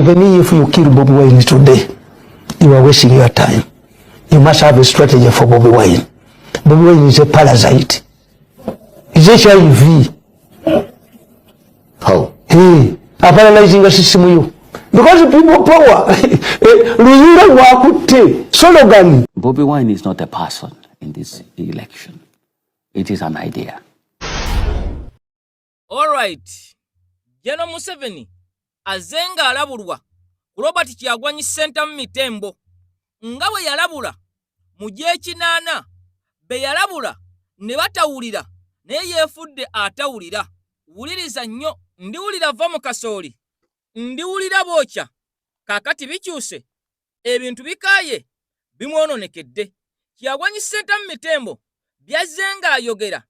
even if you kill Bobi Wine today, you are wasting your time. You must have a strategy for Bobi Wine. Bobi Wine is a parasite. It's HIV. How? Hey, a paralyzing the system you. Because people power. Slogan. Bobi Wine is not a person in this election. It is an idea. All right. General Museveni azenga alabulwa Robert Kyagulanyi Center Mitembo nga bwe yalabula mu gy'ekinaana be yalabula ne batawulira naye yeefudde atawulira. Wuliriza nnyo, ndiwulira va mu kasooli, ndiwulira bookya, kaakati bikyuse, ebintu bikaaye bimwononekedde. Kyagulanyi Center Mitembo byazzenga ayogera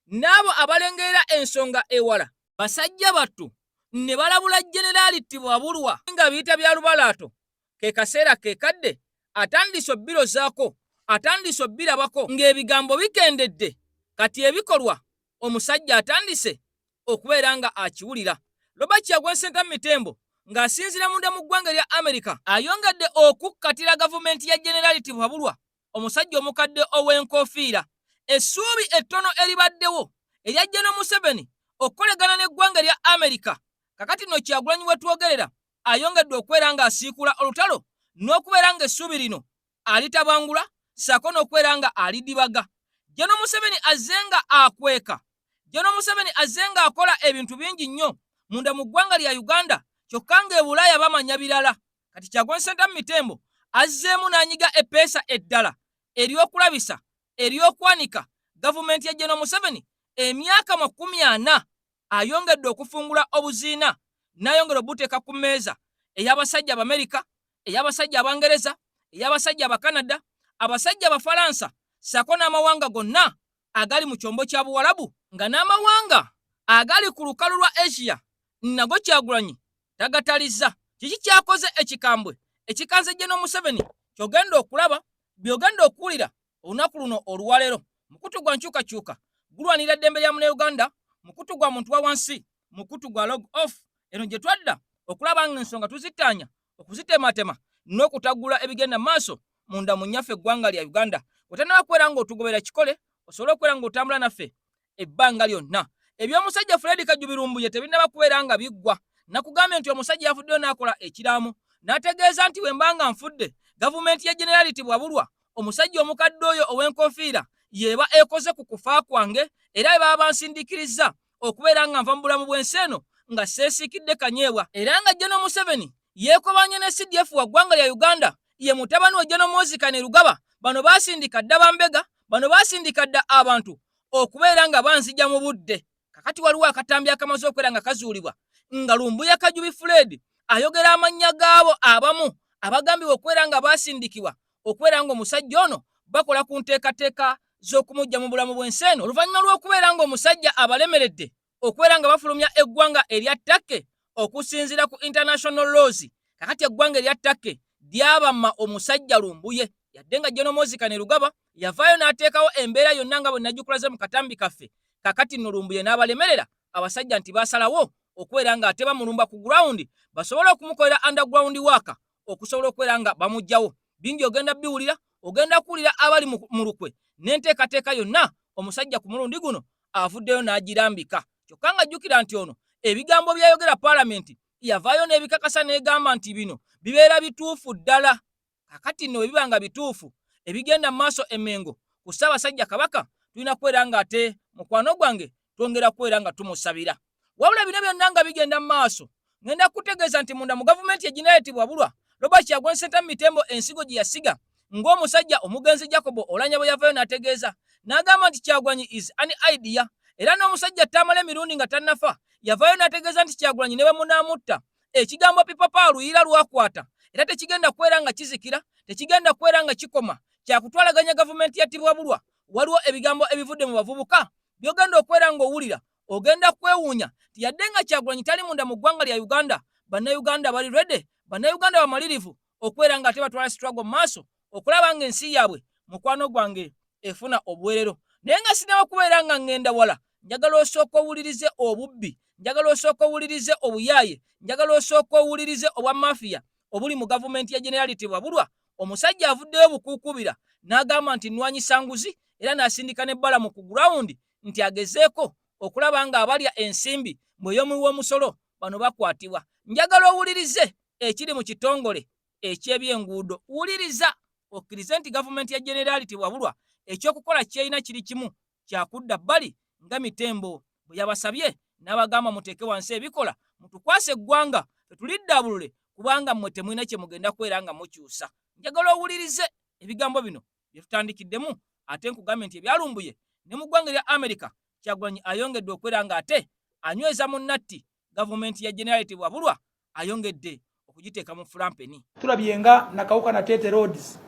n'abo abalengerera ensonga ewala basajja battu ne balabula Jenerali Tibwabulwa nga biyita bya lubalaato. Ke kaseera ke kadde atandise obbiro zaako, atandise obbirabako ng'ebigambo bikendedde, kati ebikolwa omusajja atandise okubeera nga akiwulira. Robert Kyagulanyi Center Mitembo ng'asinzira munda mu ggwanga lya Amerika ayongedde okukkatira gavumenti ya Jenerali Tibwabulwa, omusajja omukadde ow'enkofiira. Essuubi ettono eribaddewo erya General Museveni okukolegana n'eggwanga lya Amerika, kakati no Kyagulanyi we twogerera ayongedde okubeera nga asiikula olutalo n'okubeera nga essuubi lino alitabangula ssaako n'okubeera nga alidibaga. General Museveni azzenga akweka, General Museveni azzenga akola ebintu bingi nnyo munda mu ggwanga lya Uganda, kyokka ng'e bamanya birala. Kati Kyagulanyi Center Mitembo azzeemu n'anyiga eppeesa eddala ery'okulabisa ery'okwanika gavumenti ya General Museveni emyaka 40 ayongedde okufungula obuziina n'ayongera obuteeka ku mmeeza ey'abasajja Abamerika, ey'abasajja Abangereza, ey'abasajja Abakanada, abasajja Abafalansa, ssaako n'amawanga gonna agali mu kyombo kya Buwalabu, nga n'amawanga agali ku lukalu lwa Asia nago Kyagulanyi tagatalizza. Kiki kyakoze ekikambwe ekikanze General Museveni kyogenda okulaba byogenda okuwulira olunaku luno olwaleero. Mukutu gwa nkyukakyuka gulwanira eddembe lya Munnayuganda, mukutu gwa muntu wa wansi, mukutu gwa log off. Eno gye twadda okulaba ng'ensonga tuzittaanya, okuzitematema n'okutagula ebigenda maaso munda mu nnyaffe eggwanga lya Uganda. Otannaba kubeera ng'otugobera kikole osobole okubeera ng'otambula naffe ebbanga lyonna. Eby'omusajja Fred Kajjubi Lumbuye tebinnaba kubeera nga biggwa. Nakugambye nti omusajja yafuddeyo n'akola ekiraamu n'ategeeza nti bwe mbanga nfudde gavumenti ya Jenerali Tibwabulwa, omusajja omukadde oyo ow'enkofiira yeba ekoze ku kufa kwange era baba bansindikirizza okubeera nga nva mu bulamu bw'ensi eno nga seesiikidde kanyeebwa. Era nga General Museveni yeekobanye ne CDF wa ggwanga lya Uganda, ye mutabani wa General Muhoozi Rugaba. Bano baasindika dda ba Mbeega, bano baasindika dda abantu okubeera nga banzija mu budde. Kakati waliwo akatambi akamaze okubeera nga kazuulibwa nga Lumbuye Kajjubi Fred ayogera amannya gaabo abamu abagambibwa okubeera nga baasindikibwa okubeera nga omusajja ono bakola ku nteekateeka z'okumujja mu bulamu bw'ensi eno oluvannyuma lw'okubeera nga omusajja abalemeredde okubeera nga bafulumya eggwanga erya ttake okusinziira ku international laws. Kakati eggwanga erya ttake lyabamma omusajja Lumbuye, yadde nga General Muhoozi Rugaba yavaayo n'ateekawo embeera yonna nga bwe najjukulaze mu katambi kaffe. Kakati nno Lumbuye n'abalemerera abasajja nti baasalawo okubeera nga ate bamulumba ku ground basobole okumukolera underground work okusobola okubeera nga bamuggyawo. Bingi ogenda biwulira, ogenda kuwulira abali mu lukwe n'enteekateeka yonna omusajja ku mulundi guno avuddeyo n'agirambika. Kyokka nga jjukira nti ono ebigambo byayogera Paalamenti yavaayo n'ebikakasa n'egamba nti bino bibeera bituufu ddala. Kakati nno biba nga bituufu ebigenda mu maaso emengo ku Ssaabasajja Kabaka, tulina kubeera nga ate mukwano gwange twongera kubeera nga tumusabira. Wabula bino byonna nga bigenda mu maaso, ngenda kutegeeza nti munda mu gavumenti ya Jenerali Tibwabulwa, Robert Kyagulanyi Center Mitembo ensigo gye yasiga ng'omusajja omugenzi Jacob Oulanyah bwe yavaayo n'ategeeza n'agamba nti Kyagulanyi is an idea. Era n'omusajja tamala emirundi nga tannafa yavaayo n'ategeeza nti Kyagulanyi ne bwe munaamutta ekigambo pipaapa luyira lwakwata era tekigenda kubeera nga kizikira, tekigenda kubeera nga kikoma kyakutwalaganya gavumenti ya Tibwabulwa. Waliwo ebigambo ebivudde mu bavubuka byogenda okubeera ng'owulira, ogenda kwewuunya ti yadde nga Kyagulanyi tali munda mu ggwanga lya Uganda, bannayuganda bali ready, bannayuganda bamalirivu okubeera nga ate batwala struggle mu maaso okulaba ng'ensi yaabwe mukwano gwange efuna obuweerero. Naye nga sinaba kubeera nga ngenda wala, njagala osooka owulirize obubbi, njagala osooka owulirize obuyaaye, njagala osooka owulirize obwa mafiya obuli mu gavumenti ya Generality Wabulwa. Omusajja avuddeyo bukuukubira n'agamba nti nnwanyisa nguzi era n'asindika n'ebbalamu ku gurawundi nti agezeeko okulaba nga abalya ensimbi mu y'omuwi w'omusolo bano bakwatibwa. Njagala owulirize ekiri mu kitongole eky'ebyenguudo. Wuliriza okkirize nti gavumenti ya Generality Wabulwa ekyokukola kyeyina kiri kimu, kyakudda bbali nga Mitembo bwe yabasabye n'abagamba muteeke wansi ebikola, mutukwase eggwanga tetuliddaabulule kubanga mmwe temulina kye mugenda kwera nga mukyusa. Njagala owulirize ebigambo bino bye tutandikiddemu, ate nkugambye nti ebyalumbuye ne mu ggwanga lya Amerika Kyagulanyi ayongedde okwera nga ate anyweza mu nnatti gavumenti ya Generality Wabulwa ayongedde okugiteeka mu fulampeni. Tulabye nga Nakawuka na Tete Roads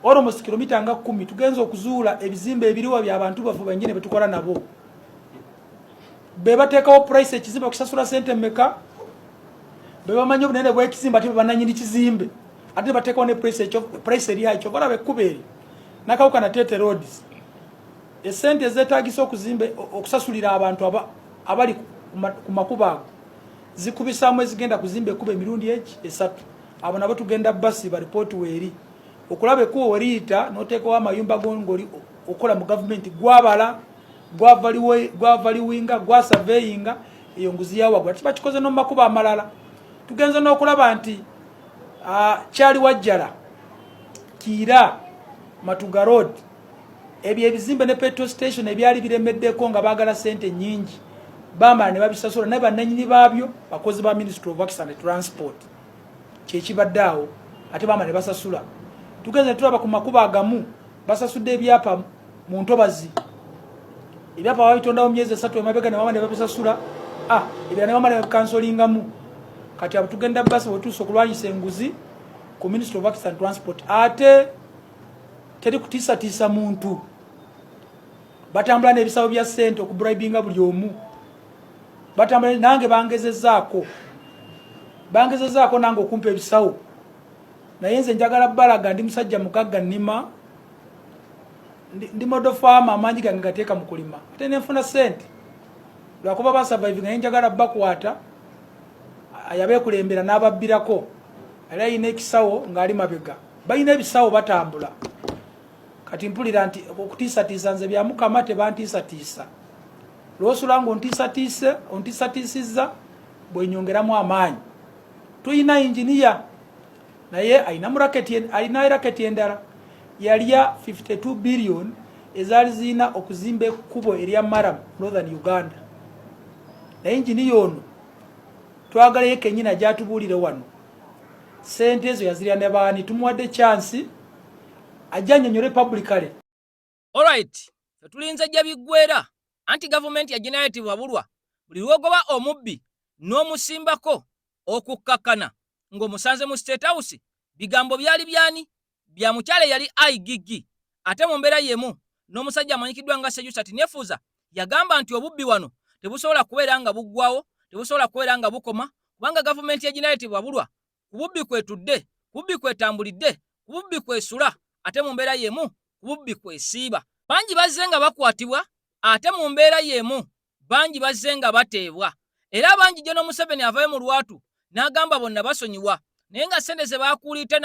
almost kilomita nga 10 tugenza okuzuula ebizimbe ebiriwa by'abantu bafu bennyini betukola nabo. Be bateekawo price ekizimbe okusasula sente mmeka, be bamanyi obunene bw'ekizimbe ate bananyini kizimbe ate bateekawo ne price eri ekyo balabe ekkuba eri. Nakawuka na Tete Roads esente ezeetaagisa okuzimbe okusasulira abantu abali ku makuba ago zikubisaamu ezigenda kuzimba ekkuba emirundi esatu. Abo nabo tugenda basi ba report weeri okulaba ekkuba weriyita n'oteekawo amayumba gongoli okola mu gavumenti gwabala gwavaliwinga gwasurveyinga eyo nguzi yawagula tibakikoze no mu makuba amalala. Tugenze n'okulaba nti kyali wajjala Kiira Matuga Road ebyo ebizimbe ne petrol station ebyali biremeddeko nga baagala sente nyingi bamala ne babisasula ne bannanyini baabyo bakozi ba Ministry of Works and Transport kyekibadde awo ate bamala ne basasula. Tugenze tulaba ku makuba agamu basasudde ebyapa mu ntobazi ebyapa babitondawo myezi 3 emabega ne bamala ne babisasula ebya ne bamala ne kansolingamu. Kati abo tugenda basi wetuusa okulwanyisa enguzi ku Ministry of Works and Transport ate teri kutiisatiisa muntu batambula n'ebisawo bya ssente okubribinga buli omu batambula. Nange bangezezaako nange okumpa ebisawo naye nze njagala bbalaga ndi musajja mugagga nnima ndi modo farm amaanyi gange gateeka mu kulima ate nenfuna ssente lwakuba basurviving naye njagala bakwata ayabeekulembera n'ababbirako ali ayina ekisawo ng'ali mabega balina ebisawo batambula. Kati mpulira nti okutiisatiisa nze bya Mukama tebantiisatiisa lwosula nga ontiisatiisizza bwenyongeramu amaanyi. Tuyina injiniya naye alina raketi endala yalya 52 billion ezaali zirina okuzimba ekkubo erya Maramu Northern Uganda. Naye injiniya ono twagala ye kennyina gyatubuulire wano sente ezo yazirya ne baani tumuwadde chansi ajanyonyole publicly. Alright, tulinze jja biggwera anti gavumenti ya Generality Wabulwa buli lwogoba omubbi n'omusimbako okukkakana ng'omusanze mu State House bigambo byali byani bya mukyale yali Ayogedde ate mu mbeera yemu n'omusajja amanyikiddwa nga Sejusati Nefuza yagamba nti obubbi wano tebusobola kubeera nga buggwawo, tebusobola kubeera nga bukoma kubanga gavumenti ya Generality Wabulwa ku bubbi kwetudde, ku bubbi kwetambulidde, ku bubbi kwesula ate mu mbeera yemu ku bubbi kwesiiba. Bangi bazze nga bakwatibwa ate mu mbeera yemu bangi bazze nga bateebwa era bangi Gen. Museveni avayo mu lwatu n'agamba bonna basonyiwa naye nga ssente ze baakuuliita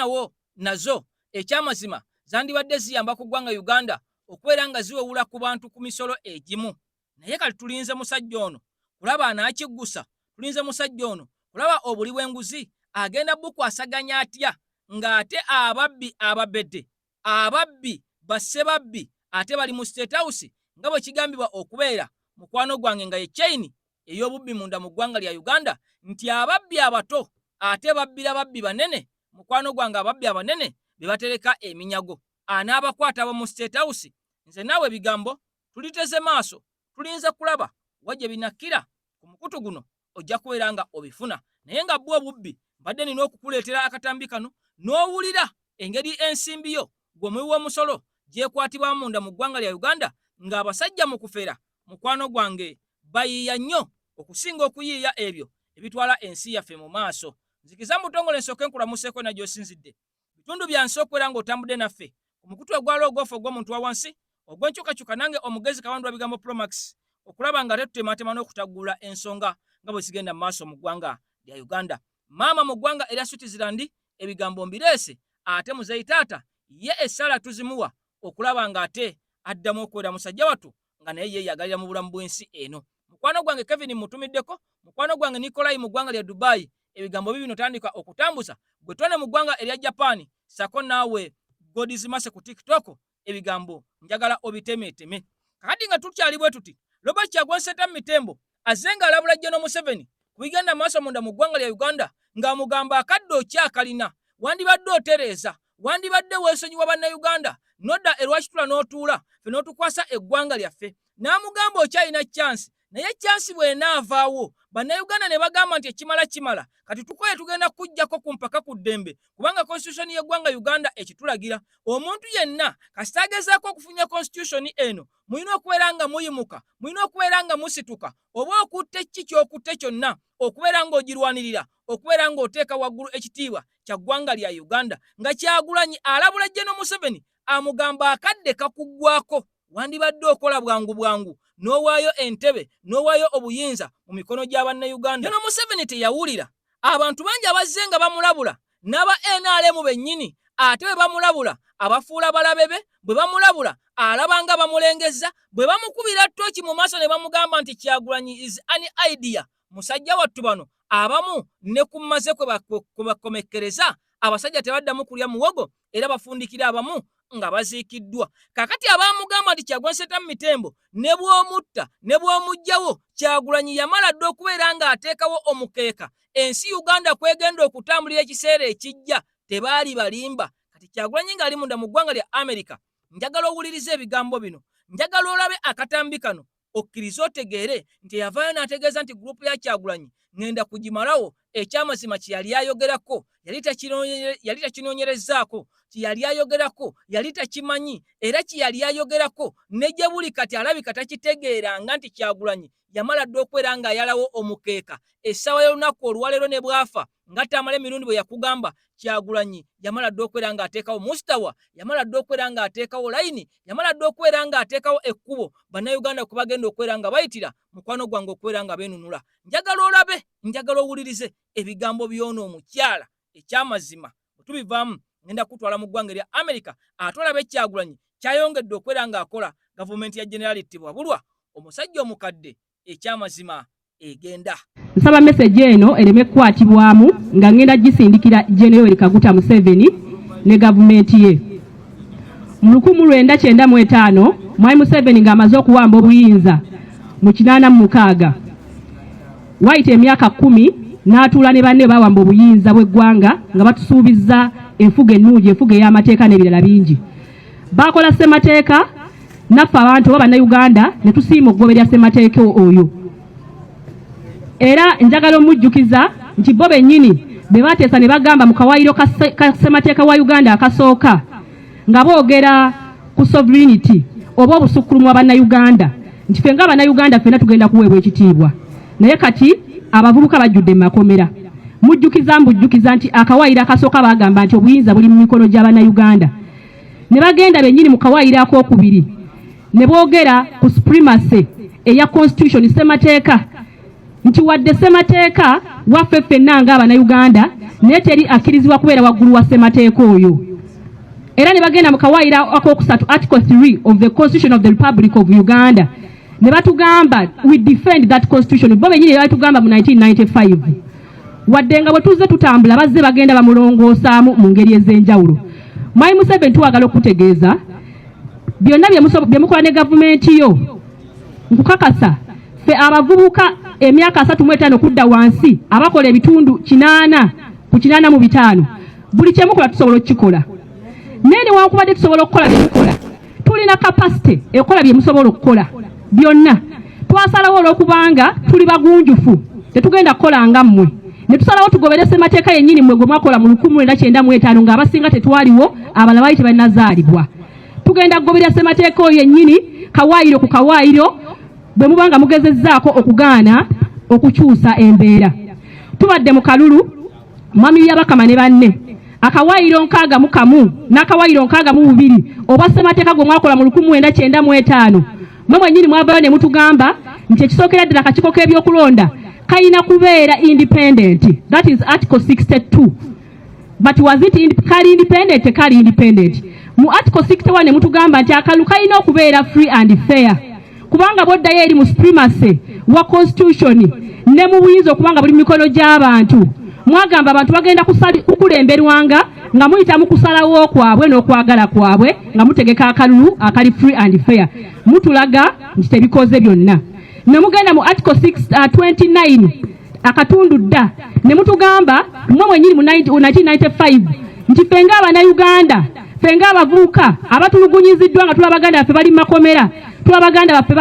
nazo ekyamazima zandibadde ziyamba ku ggwanga Uganda okubeera nga ziwewula ku bantu ku misolo egimu. Naye kati tulinze musajja ono kulaba anaakiggusa, tulinze musajja ono kulaba obuli bw'enguzi agenda bukwasaganya atya ng'ate ababbi ababedde ababbi bassebabbi ate bali mu State House nga bwe kigambibwa okubeera mukwano gwange nga ye chaini ey'obubbi munda mu ggwanga lya Uganda nti ababbi abato ate babbira babbi banene mukwano gwange ababbi abanene be batereka eminyago anaabakwata abo mu State House. Nze naawe bigambo tuliteze maaso tulinze kulaba wajje binakira ku mukutu guno ojja kubeera nga obifuna naye nga bwo obubbi mbadde nina okukuleetera akatambi kano n'owulira engeri ensimbi yo gw'omuwi w'omusolo gyekwatibwa munda mu ggwanga lya Uganda ng'abasajja mu kufera mukwano gwange bayiiya nnyo okusinga okuyiiya ebyo ebitwala ensi yaffe mu maaso. Nzikiza mutongole nsooke nkulamuseeko na gy'osinzidde bitundu byansi okubeera ng'otambudde naffe ku mukutu ogwala ogw'ofe ogw'omuntu wa wansi ogw'enkyukakyuka nange omugezi Kawandula Bigambo Promax okulaba nga tetutematema n'okutagula ensonga nga bwe zigenda mu maaso mu ggwanga lya Uganda. Maama mu ggwanga erya Switzerland ebigambo mbireese, ate muzeyi taata ye essala tuzimuwa okulaba nga ate addamu okubeera musajja wattu nga naye yeeyagalira mu bulamu bw'ensi eno. Mukwano gwange Kevin mutumiddeko, mukwano gwange Nikolai mu ggwanga lya Dubai, ebigambo bibino tandika okutambuza gwe tone mu ggwanga erya Japan, sako naawe godizimase ku TikTok, ebigambo njagala obitemeteme. Kakati nga tukyali bwe tuti, Robert Kyagulanyi Ssentamu Mitembo azenga alabula Gen. Museveni ku bigenda maaso munda mu ggwanga lya Uganda ng'amugamba akadde okyakalina, wandibadde otereeza, wandibadde weesonyiwa bannayuganda, nodda erwakitula n'otuula ffe n'otukwasa eggwanga lyaffe. N'amugamba okyalina chansi, naye chansi bw'enaavaawo bannayuganda ne bagamba nti ekimala kimala, kati tukoye tugenda kujjako ku mpaka ku ddembe, kubanga constitution y'eggwanga Uganda ekitulagira. Omuntu yenna kasita agezaako okufunya constitution eno, mulina okubeera nga muyimuka, mulina okubeera nga musituka, oba okutte ki ky'okutte kyonna, okubeera ng'ogirwanirira, okubeera ng'oteeka waggulu ekitiibwa kya ggwanga lya Uganda. Nga Kyagulanyi alabula Gen. Museveni amugamba akadde kakuggwako, wandibadde okola bwangu bwangu n'owaayo entebe n'owaayo obuyinza mu mikono gy'abannayuganda. Gen. Museveni teyawulira. Abantu bangi abazze nga bamulabula, n'aba NRM bennyini ate bwe bamulabula abafuula balabe be, bwe bamulabula alaba nga bamulengezza, bwe bamukubira ttooki mu maaso ne bamugamba nti Kyagulanyi is an idea. Musajja wattu bano abamu ne ku mmaze kwe bakomekkereza, abasajja tebaddamu kulya muwogo era bafundikira abamu nga baziikiddwa. Kakati abamugamba nti Kyagulanyi Ssentamu Mitembo ne bw'omutta ne bw'omugjawo, Kyagulanyi yamala dde okubeera ng'ateekawo omukeeka ensi Uganda kwegenda okutambulira ekiseera ekijja, tebaali balimba. Kati Kyagulanyi ng'ali munda mu ggwanga lya Amerika, njagala owulirize ebigambo bino, njagala olabe akatambi kano, okkirize otegeere nti yavaayo n'ategeeza nti gurupu ya Kyagulanyi ngenda kugimalawo. Ekyamazima kye yali ayogerako yali takinoonyerezaako, kye yali ayogerako yali takimanyi, era kye yali ayogerako ne gye buli kati alabika takitegeeranga nti Kyagulanyi yamala dde okubeera ng'ayalawo omukeeka. Essaawa y'olunaku olwaleero ne bwafa nga tamala emirundi bwe yakugamba, Kyagulanyi yamala dde okubeera ng'ateekawo mustawa, yamala dde okubeera ng'ateekawo layini, yamala dde okubeera ng'ateekawo ekkubo bannayuganda kwe bagenda okubeera nga bayitira, mukwano gwange okubeera nga beenunula. Njagala olabe, njagala owulirize ebigambo by'ono omukyala. Ekyamazima bwe tubivaamu ngenda kutwala mu ggwanga erya Amerika, ate olabe Kyagulanyi kyayongedde okubeera ng'akola gavumenti ya General Tibwabulwa, omusajja omukadde. Ekyamazima egenda. Nsaba message eno ereme kwatibwamu nga ngenda gisindikira Gen. Kaguta Museveni ne gavumenti ye. Mu 1995 Mwai Museveni ng'amaze okuwamba obuyinza mu 86 wayita emyaka 10 n'atuula ne banne bawamba obuyinza bw'eggwanga nga batusuubizza enfuga ennungi, enfuga ey'amateeka n'ebirala bingi. Bakola ssemateeka, naffe abantu b'Abannayuganda ne tusiima okugoberera ssemateeka oyo. Era njagala omujjukiza nti bo bennyini be bateesa ne bagamba mu kawaayiro ka ssemateeka wa Uganda akasooka nga boogera ku sovereignty oba obusukkulumu bw'Abannayuganda, nti ffe ng'Abannayuganda ffenna tugenda kuweebwa ekitiibwa. Naye kati abavubuka bajjudde mu makomera. Mbujjukiza nti akawaayiro akasooka bagamba nti obuyinza buli mu mikono gy'Abannayuganda. Ne bagenda bennyini mu kawaayiro ak'okubiri ne boogera ku supremacy eya constitution, ssemateeka, nti wadde ssemateeka waffe ffenna ng'Abannayuganda naye teri akkirizibwa kubeera waggulu wa ssemateeka oyo. Era ne bagenda mu kawaayiro akokusatu, article 3 of the Constitution of the Republic of Uganda, ne batugamba we defend that constitution. Bo bennyini batugamba mu 1995 wadde nga bwe tuzze tutambula bazze bagenda bamulongoosaamu mu ngeri ez'enjawulo. Mwai Museveni tuwagala okutegeeza byonna bye mukola ne gavumenti yo, nkukakasa ffe abavubuka emyaka 35 okudda wansi abakola ebitundu 8 ku 85 buli kyemukola tusobola okukikola. Naye newankubadde tusobola okukola byemukola, tulina kapasite ekola bye musobola okukola byonna. Twasalawo olw'okubanga tuli bagunjufu tetugenda kukola nga mmwe, ne tusalawo tugobere ssemateeka yennyini mmwe gwe mwakola mu 1995 ng'abasinga tetwaliwo, abalala baali tebanazaalibwa. Tugenda kugoberera ssemateeka oyo yennyini kawaayiro ku kawaayiro bwe mubanga mugezezzaako okugaana okukyusa embeera. Tubadde mu kalulu mwami Byabakama ne banne akawaayiro 61 n'akawaayiro 62 oba ssemateeka gwe mwakola mu 1995 mwe mwennyini mwavaayo ne mutugamba nti ekisookera ddala akakiiko k'ebyokulonda kalina kubeera independent. That is Article 62. But was it kali independent? Kali independent. Mu Article 61 ne mutugamba nti akalulu kalina okubeera free and fair. Kubanga boddayo eri mu supremacy wa constitution ne mu buyinza okubanga buli mikono gy'abantu. Mwagamba abantu bagenda kukulemberwanga nga muyita mu kusalawo kwabwe n'okwagala kwabwe nga mutegeka akalulu akali free and fair. Mutulaga nti tebikoze byonna. Ne mugenda mu Article 29 akatundu dda ne mutugamba mwe mwenyini mu 1995 nti fenga Abannayuganda, fenga abavubuka abatulugunyiziddwa nga tulabaganda baffe bali mu makomera, tulabaganda baffe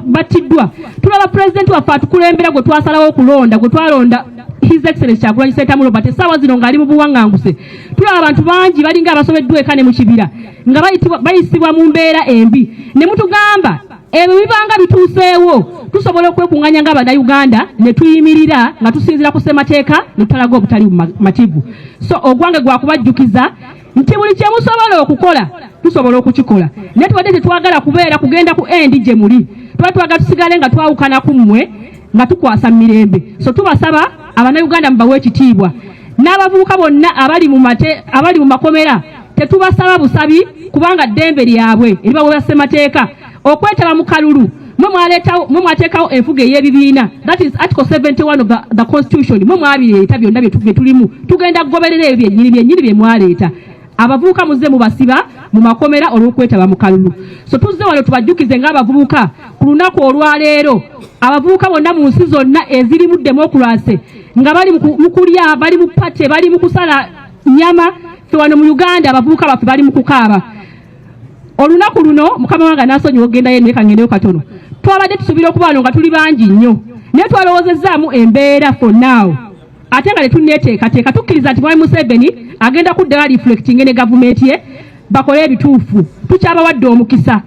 battiddwa, tulaba president waffe atukulembera gwe twasalawo okulonda, gwe twalonda His Excellency Kyagulanyi Ssentamu Robert essaawa zino ng'ali mu buwaŋŋanguse. Tulaba abantu bangi balinga abasobeddwa eka ne mu kibira nga bayisibwa mu mbeera embi. Ne mutugamba ebyo bibanga bituuseewo tusobola okwekuŋŋanya ng'Abannayuganda ne tuyimirira nga tusinzira ku ssemateeka ne tutalaga obutali mativu. So ogwange gwakubajjukiza nti buli kye musobola okukola tusobola okukikola. Naye tubadde tetwagala kubeera kugenda ku endi gye muli. Tuba twagala tusigale nga twawukana ku mmwe nga tukwasa mu mirembe. So tubasaba Abannayuganda mubawe ekitiibwa. N'abavubuka bonna abali mu makomera tetubasaba busabi kubanga ddembe lyabwe eribaweebwa ssemateeka okwetaba mu kalulu. Mwe mwateekawo enfuga ey'ebibiina. That is Article 71 of the Constitution. Mwe mwabireeta byonna bye tulimu. Tugenda kugoberera ebyo byennyini bye mwaleeta. Abavubuka muze mubasiba mu makomera olw'okwetaba mu kalulu. So tuzze wano tubajjukize ng'abavubuka ku lunaku olwaleero abavubuka bonna mu nsi zonna ezirimu democracy nga bali mu kulya, bali mu pate, bali mu kusala nyama. Ffe wano mu Uganda abavubuka baffe bali mu kukaaba. Olunaku luno mukama wange nasonyiwa ogendayo naye kangendeyo katono. Twabadde tusuubira okuba wano nga tuli bangi nnyo naye twalowoozezaamu embeera for now ate nga tetunneeteekateeka tukkiriza nti Mwami Museveni agenda kuddayo reflecting ne gavumenti ye bakole ebituufu. Tukyabawadde omukisa.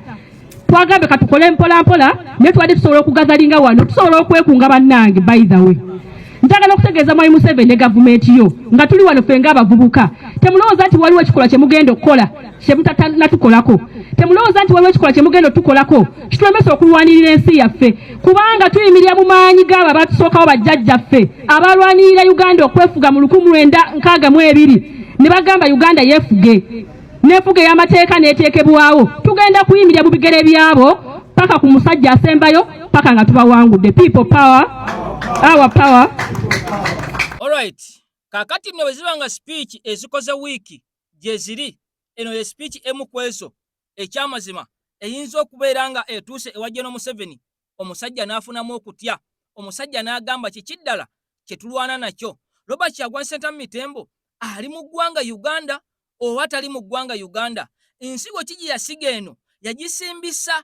Twagambe katukole mpolampola naye tubadde tusobola okugazalinga wano tusobola okwekunga bannange. By the way ntagala okutegeeza Mwami Museveni ne gavumenti yo nga tuli wano ffe ng'abavubuka temulowooza nti waliwo ekikola kye mugenda okukola kye mutatannatukolako. Temulowooza nti waliwo ekikola kye mugenda otukolako kitulemesa okulwanirira ensi yaffe kubanga tuyimirira mu maanyi g'abo abatusookawo bajjajjaffe abalwanirira Uganda okwefuga mu 1962 ne bagamba Uganda yeefuge n'enfuga ey'amateeka n'eteekebwawo. Tugenda kuyimirira mu bigere byabo paka ku musajja asembayo paka nga tubawangudde. People power, our power. Alright, kakati mwe wezibanga speech ezikoze wiki gye ziri eno ye speech emu kwezo ekyamazima eyinza okubeera nga etuuse ewa Gen. Museveni. Omusajja n'afunamu okutya, omusajja n'agamba kikiddala kye tulwana nakyo. Robert Kyagulanyi Ssentamu Mitembo ali mu ggwanga Uganda oba tali mu ggwanga Uganda? Ensigo kigi yasiga eno yagisimbisa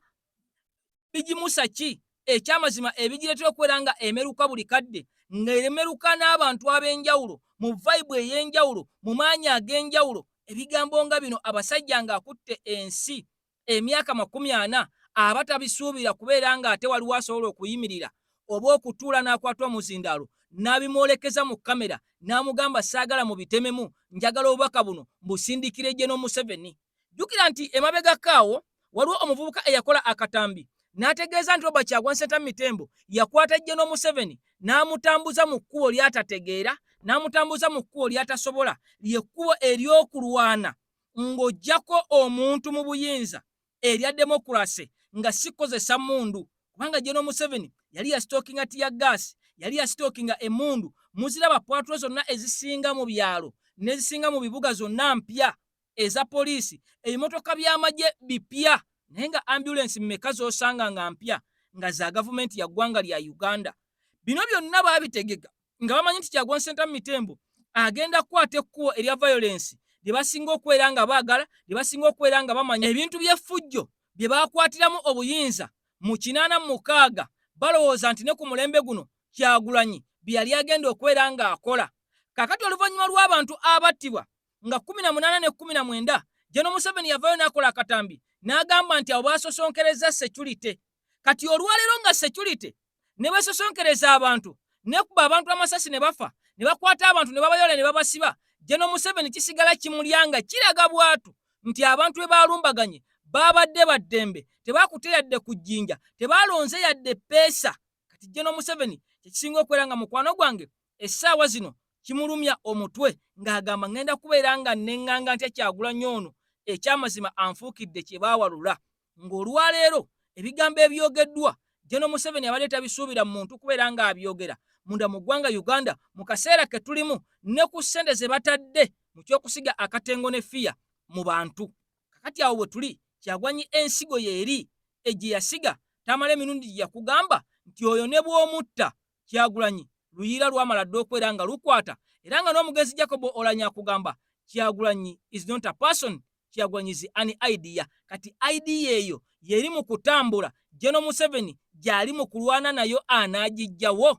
bigimusa ki? Ekyamazima ebigiretera okubeera nga emeruka buli kadde ng'eremeruka n'abantu ab'enjawulo mu vibe ey'enjawulo mu maanyi ag'enjawulo. Ebigambo nga bino abasajja ng'akutte ensi emyaka 40 abatabisuubira kubeera nga ate waliwo asobola okuyimirira oba okutuula n'akwatwa mu zindaalo n'abimwolekeza mu kamera n'amugamba saagala mu bitememu, njagala obubaka buno mbusindikire Gen. Museveni. Jjukira nti emabega kaawo waliwo omuvubuka eyakola akatambi n'ategeeza nti Robert Kyagulanyi Ssentamu Mitembo yakwata Gen. Museveni n'amutambuza mu kkubo ly'atategeera, n'amutambuza mu kkubo ly'atasobola, ly'ekkubo ery'okulwana ng'ojjako omuntu mu buyinza erya demokrasi nga sikozesa mundu. Kubanga Gen. Museveni yali yasitookinga tiya gaasi, yali yasitookinga emundu. Muziraba pwatula zonna ezisinga mu byalo n'ezisinga mu bibuga zonna mpya eza poliisi, ebimotoka by'amagye bipya, naye nga ambulance mmeka z'osanga nga mpya nga za gavumenti ya ggwanga lya Uganda. Bino byonna baabitegeka nga bamanyi nti Kyagulanyi Ssentamu Mitembo agenda kukwata ekkubo erya violence lye basinga okubeera nga baagala, lye basinga okubeera nga bamanya. Ebintu by'effujjo bye baakwatiramu obuyinza mu 86 balowooza nti ne ku mulembe guno Kyagulanyi bye yali agenda okubeera ng'akola. Kakati oluvannyuma lw'abantu abattibwa nga 18 ne 19 Gen. Museveni yavayo n'akola akatambi n'agamba nti abo baasosonkereza security. Kati olwaleero nga security ne basosonkereza abantu ne kuba abantu amasasi ne bafa ne bakwata abantu ne babayola ne babasiba, Gen. Museveni kisigala kimulyanga kiraga bwatu nti abantu be baalumbaganye babadde baddembe tebakute yadde ku jjinja tebalonze yadde peesa kati Gen. Museveni kyekisinga okubeera nga mukwano gwange essaawa zino kimulumya omutwe ng'agamba ngenda kubeera nga neŋŋanga ntya Kyagulanyi ono ekyamazima anfuukidde kye baawalula ng'olwaleero ebigambo ebyogeddwa Gen. Museveni abadde tabisuubira mu muntu kubeera ng'abyogera munda mu ggwanga Uganda mu kaseera ke tulimu ne ku ssente ze batadde mu ky'okusiga akatengo ne fiya mu bantu kakati awo bwe tuli Kyagulanyi ensigo yeeri egye yasiga tamala emirundi gye yakugamba nti oyo ne bw'omutta Kyagulanyi luyiira lwamala dde okubeera nga lukwata era nga n'omugenzi Jacob Oulanyah akugamba Kyagulanyi is not a person, Kyagulanyi is an idea. Kati idea eyo yeri mu kutambula Gen. Museveni gyali mu kulwana nayo anaagijjawo.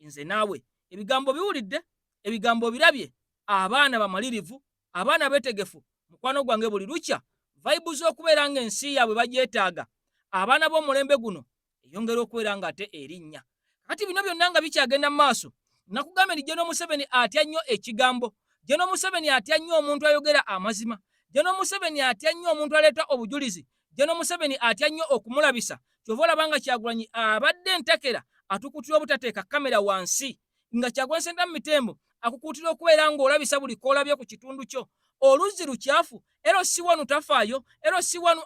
Nze naawe ebigambo biwulidde, ebigambo birabye, abaana bamalirivu, abaana betegefu, mukwano gwange buli lukya vibes okubeera nga ensi yaabwe bagyetaaga, abaana b'omulembe guno eyongera okubeera nga ate erinnya. Kati bino byonna nga bikyagenda mu maaso, nakugambye nti Gen. Museveni atya nnyo ekigambo, Gen. Museveni atya nnyo omuntu ayogera amazima, Gen. Museveni atya nnyo omuntu aleeta obujulizi, Gen. Museveni atya nnyo okumulabisa. Kyova olaba nga Kyagulanyi abadde entakera atukutira obutateeka kamera wansi, nga Kyagulanyi Ssentamu Mitembo akukutira okubeera ng'olabisa buli koolabye ku kitundu kyo. Oluzzi lukyafu, era si wanu tafaayo, era si wanu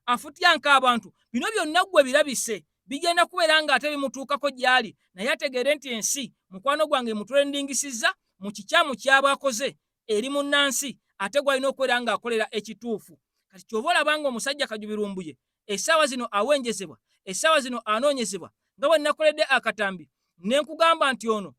afutyanka abantu. Bino byonna ggwe birabise bigenda kubeera nga ate bimutuukako gy'ali, naye ategeere nti ensi mukwano gwange mutrendingisizza mu kikyamu ky'abakoze eri munnansi, ate gwalina okubeera ng'akolera ekituufu. Kati kyova olaba nga omusajja Kajubi Lumbuye essaawa zino awenjezebwa, essaawa zino anoonyezebwa, nga bwe nakoledde akatambi ne nkugamba nti ono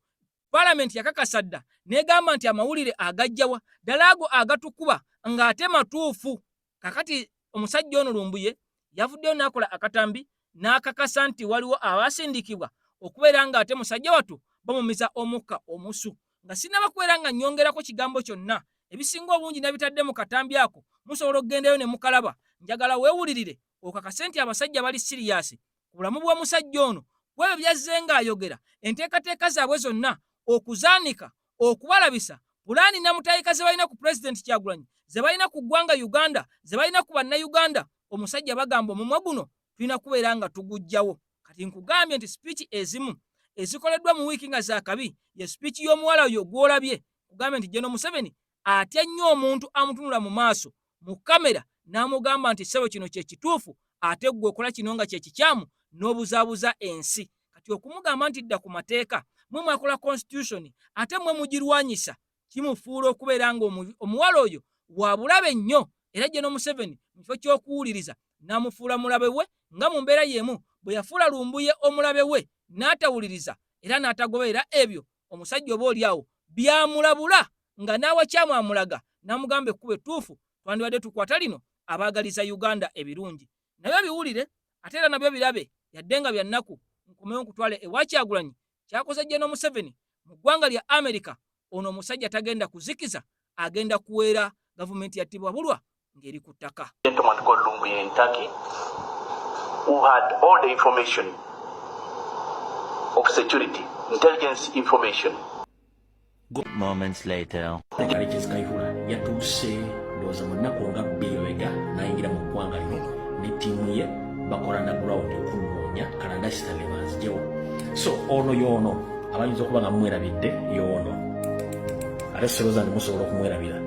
Paalamenti yakakasa dda negamba nti amawulire agajjawa ddala ago agatukuba ng'ate matuufu. Kakati omusajja ono Lumbuye yavuddeyo n'akola akatambi n'akakasa nti waliwo abasindikibwa okubeera ng'ate musajja wattu bamumiza omukka omusu. Nga sinaba kubeera nga nnyongerako kigambo kyonna, ebisinga obungi nabitadde mu katambi ako, musobola okugendayo ne mukalaba. Njagala weewulirire okakase nti abasajja bali siriyasi ku bulamu bw'omusajja ono, bwebyo byazze ng'ayogera enteekateeka zaabwe zonna okuzaanika, okubalabisa, pulaani namutayika ze balina ku Pulezidenti Kyagulanyi, ze balina ku ggwanga Uganda, ze balina ku bannayuganda. Omusajja bagamba omumwa guno tulina kubeera nga tugujjawo. Kati nkugambye nti sipiiki ezimu ezikoleddwa mu wiiki nga zaakabi ye sipiiki y'omuwala oyo gw'olabye. Kugambye nti Gen. Museveni atya nnyo omuntu amutunula mu maaso mu kamera n'amugamba nti ssebo kino kye kituufu, ate ggwe okola kino nga kye kikyamu n'obuzaabuza ensi. Kati okumugamba nti dda ku mateeka, mwe mwakola constitution ate mwe mugirwanyisa, kimufuula okubeera nga omuwala oyo wa bulabe nnyo. Era Gen. Museveni mu kifo ky'okuwuliriza n'amufuula mulabe we, nga mu mbeera y'emu bwe yafuula Lumbuye omulabe we n'atawuliriza era n'atagoberera ebyo omusajja oba oliawo byamulabula, nga n'awakyamu amulaga n'amugamba ekkuba ettuufu twandibadde tukwata lino abaagaliza Uganda ebirungi. Nabyo biwulire ate era nabyo birabe, yadde nga bya nnaku nkomewo nkutwale ewa Kyagulanyi kyakoze Gen. Museveni mu ggwanga lya Amerika. Ono omusajja tagenda kuzikiza, agenda kuweera gavumenti yattibwa bulwa ng'eri ku ttaka. Gentleman called Lumbuye in Turkey, who had all the information of security, intelligence information. Good moments later. Kayihura yatuuse ndowooza mu nnaku nga bbiri n'ayingira mu ggwanga lino ne ttiimu ye bakola na ground okunoonya kalandasitale banzijewo. So ono y'ono abayinza okuba nga mumwerabidde y'ono ate solooza ndi musobola okumwerabira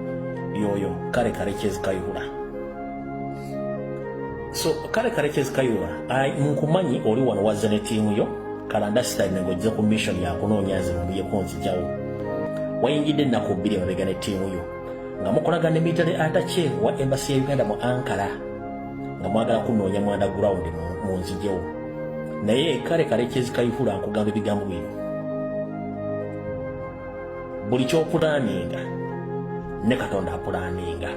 y'oyo Kale Kayihura. So Kale Kayihura nkumanyi oli wano wazze ne ttiimu yo kalandasitale ng'ojja ku mission yakunoonya nze mumuyeko nzijawo. Wayingidde ennaku bbiri emabega ne ttiimu yo nga mukolagana ne military attaché wa embassy ya Uganda mu Ankara nga mwagala kunoonya mu underground mu nzijewo. Naye Kale Kayihura nkugamba ebigambo bino, buli kyopulaaninga ne Katonda apulaaninga.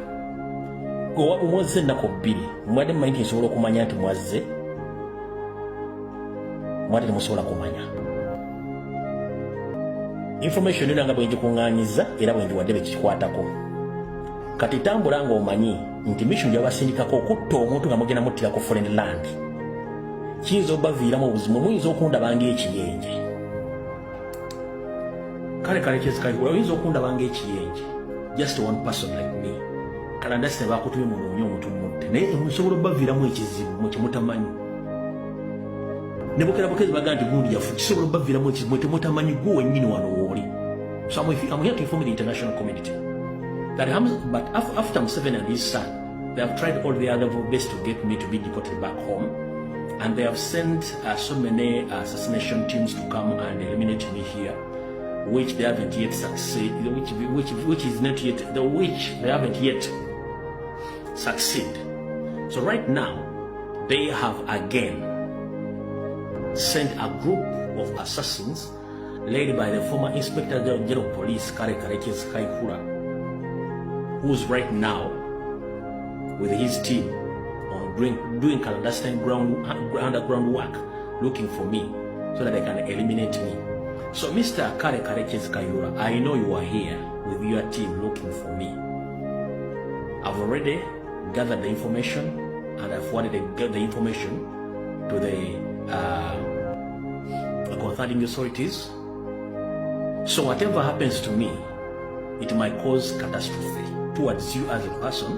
Gwe mwazze ennaku bbiri mwadde mumanyi nti nsobola okumanya nti mwazze, mwate temusobola kumanya information eno nga bwe ngikuŋŋaanyiza era bwe njiwadde bekikwatako. Kati tambula nga omanyi nti mission gy'abasindikako okutta omuntu nga mugenda muttira ku foreign land kiyinza obaviiramu obuzimu, muyinza okundaba ng'ekiyenje. Kale Kayihura oyinza okundaba ng'ekiyenje, just one person like me. kalandasi bakutumye mu nyo mutumutte naye musobola baviiramu ekizibu mu kimutamanyi ne bokera bokezi bagandi gundi yafu kisobola baviiramu ekizibu temutamanyi gwo wennyini wano wooli. So I'm here to inform the international community that but after Museveni and his son, they have tried all the other best to get me to be deported back home, and they have sent so many assassination teams to come and eliminate me here, which they haven't yet succeeded, which is not yet which they haven't yet succeed. So right now, they have again sent a group of assassins led by the former Inspector General of Police Kayihura, who's right now with his team on doing clandestine underground work, looking for me so that they can eliminate me. So Mr. Kayihura, I know you are here with your team looking for me. I've already gathered the information and I've forwarded the information to the concerning authorities. So whatever happens to me, it might cause catastrophe towards you as a person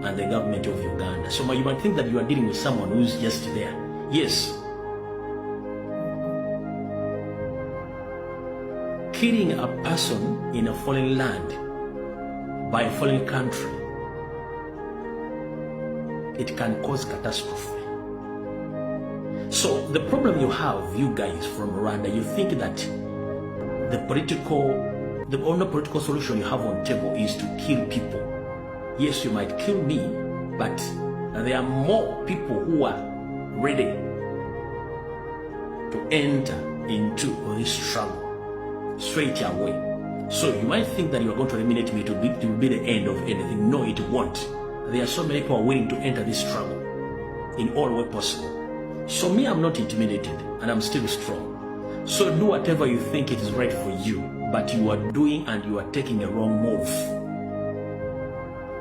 and the government of Uganda. So you might think that you are dealing with someone who's just there. Yes. Killing a person in a foreign land by a foreign country, it can cause catastrophe. So the problem you have, you guys from Rwanda, you think that the only political solution you have on table is to kill people. Yes, you might kill me, but there are more people who are ready to enter into this struggle straight away. So you might think that you are going to eliminate me to be the end of anything. No, it won't. There are so many people willing to enter this struggle in all way possible. So me, I'm not intimidated and I'm still strong. So do whatever you think it is right for you, but you are doing and you are taking a wrong move.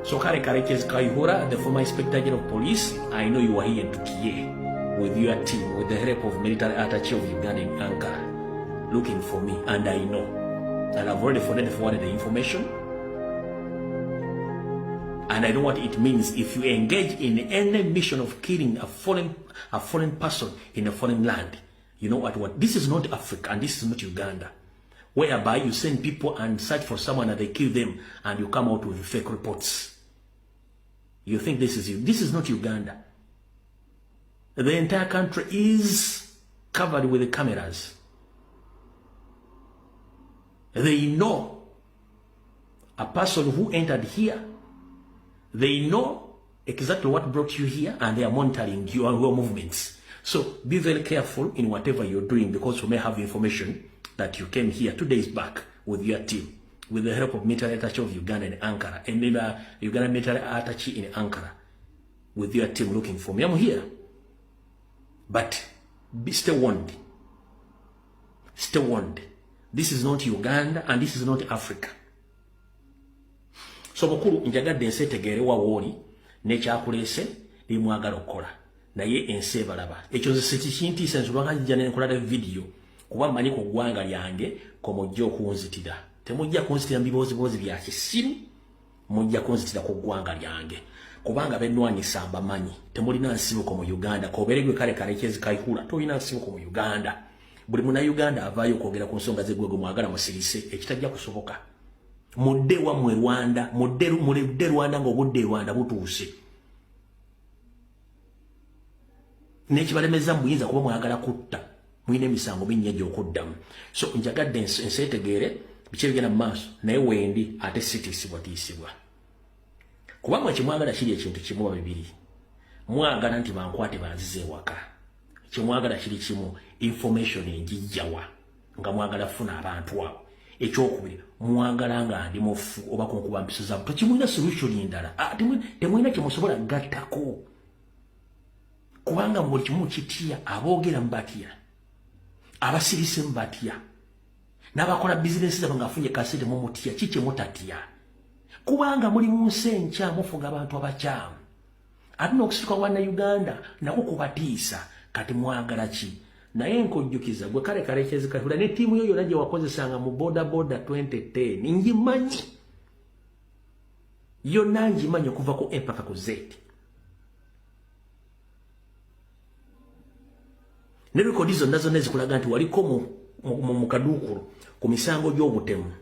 So Kayihura, the former Inspector General of Police, I know you are here in Tukiye with your team, with the help of military attaché of Uganda in Ankara, looking for me, and I know. And I've already forwarded the information. And I know what it means if you engage in any mission of killing a foreign person in a foreign land. You know what? This is not Africa and this is not Uganda, whereby you send people and search for someone and they kill them and you come out with fake reports. You think this is not Uganda. The entire country is covered with the cameras. They know a person who entered here. They know exactly what brought you here and they are monitoring your movements. So be very careful in whatever you're doing, because we may have information that you came here 2 days back with your team, with the help of military attaché of Uganda in Ankara, and Uganda military attaché in Ankara, with your team looking for me. I'm here. But stay warned. Stay warned. This is not Uganda and this is not Africa. So mukuru njagadde enseetegeere wawooli n'ekyakuleese limwagala okukola naye ensi ebalaba. Ekyo sekintiisa nsubanga njja nenkola video kuba mmanyi ku ggwanga lyange komujja okunzitira. Temujja kunzitira mubiboozibozi bya kisiru, mujja kunzitira ku ggwanga lyange kubanga bennwanyisa mbamanyi. Temulina nsibuko mu Uganda, koberegwe kale Kayihura tolina nsibuko mu Uganda. Buli muna Uganda avaayo okwogera ku nsonga z'eggwego mwagala musirise, ekitajja kusoboka. Mudde wammwe Rwanda, mudde Rwanda ng'obudde Rwanda butuuse. Nekibalemeza muyinza kuba mwagala kutta, mulina emisango mingi egy'okuddamu. So njagadde enseetegeere biki ebigenda mu maaso, naye wendi ate sitiisibwatiisibwa. Kuba mwe kimwagala kiri ekintu kimu oba bibiri. Mwagala nti bankwate banzize ewaka. Kimwagala kiri kimu, information enjijjawa nga mwagala funa abantu abo. Ekyokubiri, mwagala nga ndi mufu oba kunkuba mpiso zaabwe. Tekimulina solution endala. Temulina kyemusobola gattako. Kubanga buli kimu kitya, aboogera mubatya, abasirise mubatya, n'abakola bizinesi zaabwe ng'afunye kasente mumutya, kiki mutatya. Kubanga muli mu nsi enkya mufuga abantu abakyamu. Ate n'okusituka wana Uganda nako kubatiisa. Kati mwagala ki? Naye nkojjukiza gwe kale Kayihura ne ttiimu yo yonna gye wakozesanga mu boda 2010 ngimanyi. yonna ngimanyi okuva ku A paka ku Z. Ne rekodi zonna zonna ezikulaga nti waliko mu kaduukulu ku misango gy'obutemu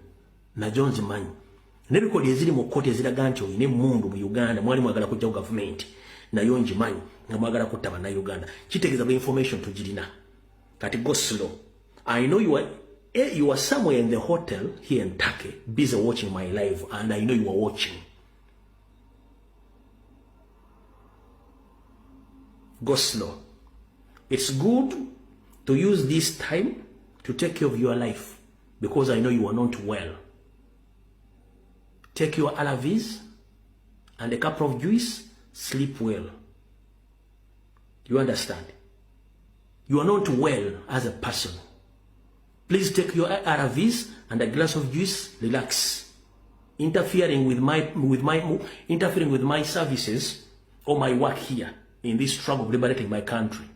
najo nzimanyi. Ne rekodi eziri mu kkooti eziraga nti oyina emmundu mu Uganda mwali mwagala kujja ku gavumenti nayo ngimanyi nga mwagala kutta bannayuganda. Kitegeeza bwe information tugirina. Kati go slow. I know you are somewhere in the hotel here in Turkey busy watching my live, and I know you are watching. Go slow. It's good to use this time to take care of your life, because I know you are not well. Take your alavis and a cup of juice, sleep well. You understand? You are not well as a person. Please take your ARVs and a glass of juice, relax. Interfering with my services or my work here in this struggle of liberating my country.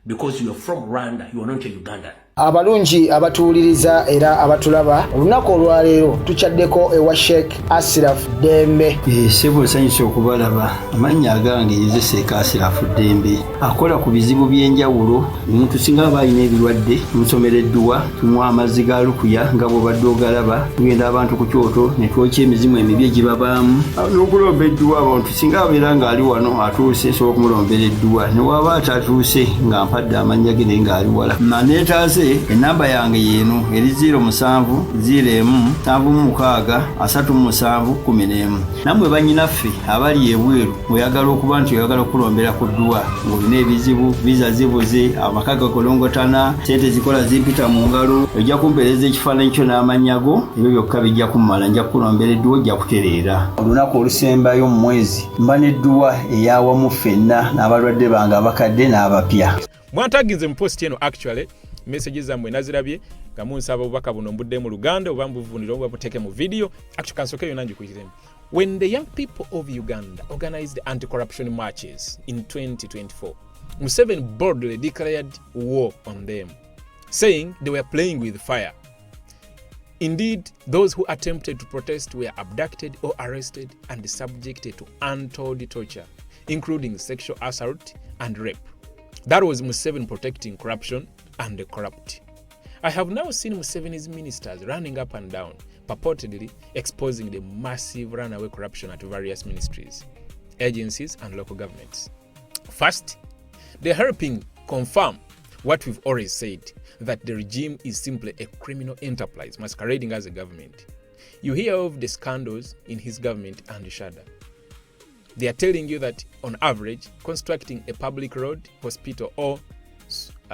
Because you are from Rwanda, you are not a Ugandan. Abalungi abatuuliriza era abatulaba olunaku olwaleero tuchaddeko ewa Sheikh Ashraf Dembe. Sebo sanyusa okubalaba amannya agange nze Sheikh Ashraf Dembe akola ku bizibu by'enjawulo. Omuntu singa aba alina ebirwadde musomereddwa tumuwa amazzi ga lukuya nga bw'obadde ogalaba tugenda abantu ku kyoto ne twokya emizimu emibi egibabaamu n'okulomba edduwa. Abantu singa abeera ng'ali wano atuuse sobola okumulombera edduwa ne waba atatuuse nga mpadde amannya ge naye ng'ali wala maneetaase. Enamba yange yeno eri 0707363711. Namwe banyinaffe abali ebweru oyagala okuba nti oyagala okulombera ku dduwa ng'olina ebizibu visa zibuze amaka gakolongotana sente zikola zimpita mu ngalo ojja kumpeereza ekifaananyi kyo n'amanyago ebyo byokka bijja kummala nja kulombera edduwa ojja kutereera. Olunaku olusembayo mu mwezi mba n'edduwa eyawamu ffenna n'abalwadde bange abakadde n'abapya. Mwantaginze mu post eno actually messages zamwe nazirabye nga munsaba obubaka buno mbudde mu Luganda oba mbuvunira oba buteke mu video. Actually kansoke yonna njikuyitiremu. When the young people of Uganda organized anti-corruption marches in 2024, Museveni boldly declared war on them, saying they were playing with fire. Indeed, those who attempted to protest were abducted or arrested and subjected to untold torture, including sexual assault and rape. That was Museveni protecting corruption and the corrupt. I have now seen Museveni's ministers running up and down, purportedly exposing the massive runaway corruption at various ministries, agencies and local governments. First, they're helping confirm what we've always said, that the regime is simply a criminal enterprise masquerading as a government. You hear of the scandals in his government and shudder. They are telling you that on average, constructing a public road, hospital or